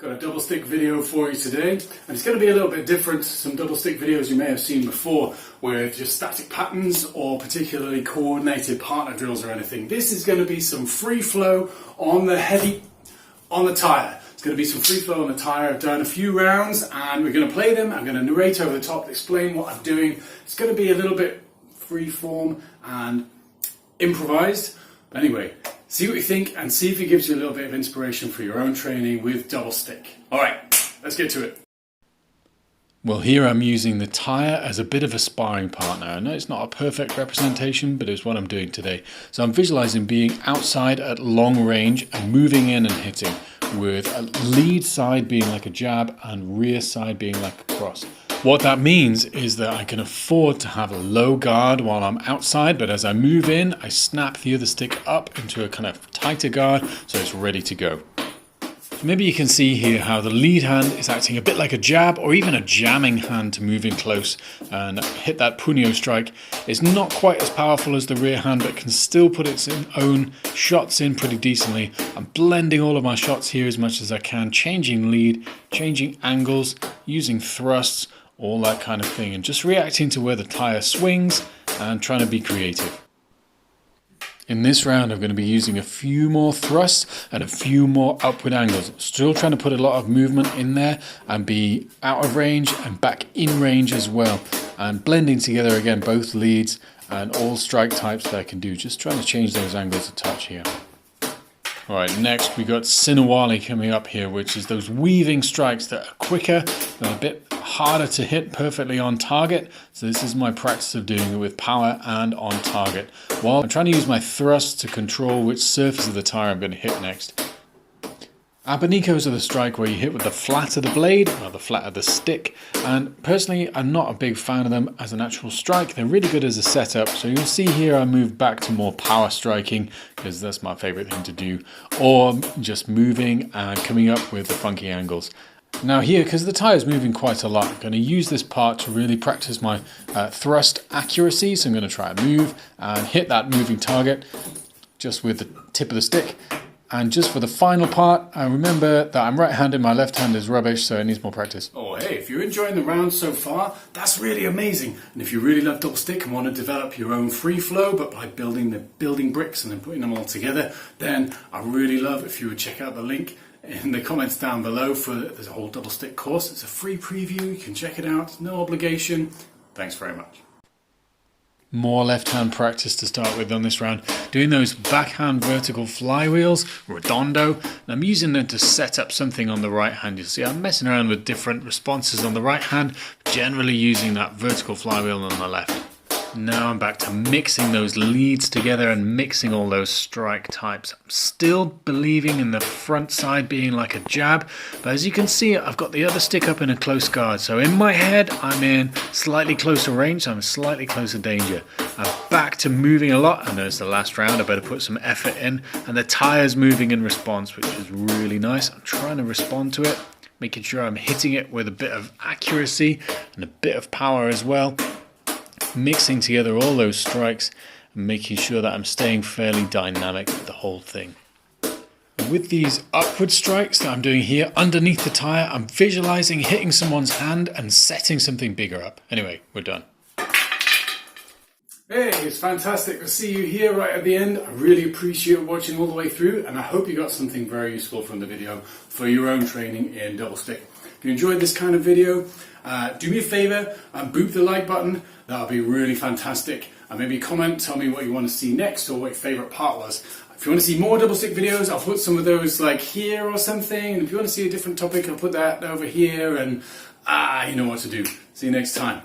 Got a double stick video for you today, and it's going to be a little bit different to some double stick videos you may have seen before with just static patterns or particularly coordinated partner drills or anything. This is going to be some free flow on the tyre. It's going to be some free flow on the tyre. I've done a few rounds and we're going to play them. I'm going to narrate over the top, explain what I'm doing. It's going to be a little bit free form and improvised. But anyway, see what you think and see if it gives you a little bit of inspiration for your own training with double stick. Alright, let's get to it. Well, here I'm using the tyre as a bit of a sparring partner. I know it's not a perfect representation, but it's what I'm doing today. So I'm visualizing being outside at long range and moving in and hitting, with a lead side being like a jab and rear side being like a cross. What that means is that I can afford to have a low guard while I'm outside, but as I move in, I snap the other stick up into a kind of tighter guard so it's ready to go. Maybe you can see here how the lead hand is acting a bit like a jab or even a jamming hand to move in close and hit that punyo strike. It's not quite as powerful as the rear hand, but can still put its own shots in pretty decently. I'm blending all of my shots here as much as I can, changing lead, changing angles, using thrusts, all that kind of thing, and just reacting to where the tyre swings and trying to be creative. In this round I'm going to be using a few more thrusts and a few more upward angles. Still trying to put a lot of movement in there and be out of range and back in range as well, and blending together again both leads and all strike types that I can do, just trying to change those angles a touch here. Alright, next we got Sinawali coming up here, which is those weaving strikes that are quicker and a bit harder to hit perfectly on target. So this is my practice of doing it with power and on target, while I'm trying to use my thrust to control which surface of the tyre I'm going to hit next. Abanicos are the strike where you hit with the flat of the blade or the flat of the stick, and personally I'm not a big fan of them as an actual strike. They're really good as a setup, so you'll see here I move back to more power striking because that's my favourite thing to do, or just moving and coming up with the funky angles. Now here, because the tyre is moving quite a lot, I'm going to use this part to really practice my thrust accuracy. So I'm going to try and move and hit that moving target just with the tip of the stick. And just for the final part, I remember that I'm right-handed, my left hand is rubbish, so it needs more practice. Oh hey, if you're enjoying the round so far, that's really amazing. And if you really love double stick and want to develop your own free flow, but by building bricks and then putting them all together, then I really love if you would check out the link in the comments down below for there's a whole double stick course. It's a free preview, you can check it out, no obligation. Thanks very much. More left hand practice to start with on this round. Doing those backhand vertical flywheels, redondo, and I'm using them to set up something on the right hand. You'll see I'm messing around with different responses on the right hand, generally using that vertical flywheel on the left. Now I'm back to mixing those leads together and mixing all those strike types. I'm still believing in the front side being like a jab, but as you can see I've got the other stick up in a close guard. So in my head I'm in slightly closer range, so I'm slightly closer danger. I'm back to moving a lot, and there's the last round, I better put some effort in, and the tyre's moving in response, which is really nice. I'm trying to respond to it, making sure I'm hitting it with a bit of accuracy and a bit of power as well. Mixing together all those strikes and making sure that I'm staying fairly dynamic with the whole thing. With these upward strikes that I'm doing here underneath the tyre, I'm visualizing hitting someone's hand and setting something bigger up. Anyway, we're done. Hey, it's fantastic to see you here right at the end. I really appreciate watching all the way through, and I hope you got something very useful from the video for your own training in double stick. If you enjoyed this kind of video, do me a favour and boop the like button. That'll be really fantastic. And maybe comment, tell me what you want to see next or what your favourite part was. If you want to see more double stick videos, I'll put some of those like here or something. And if you want to see a different topic, I'll put that over here. And you know what to do. See you next time.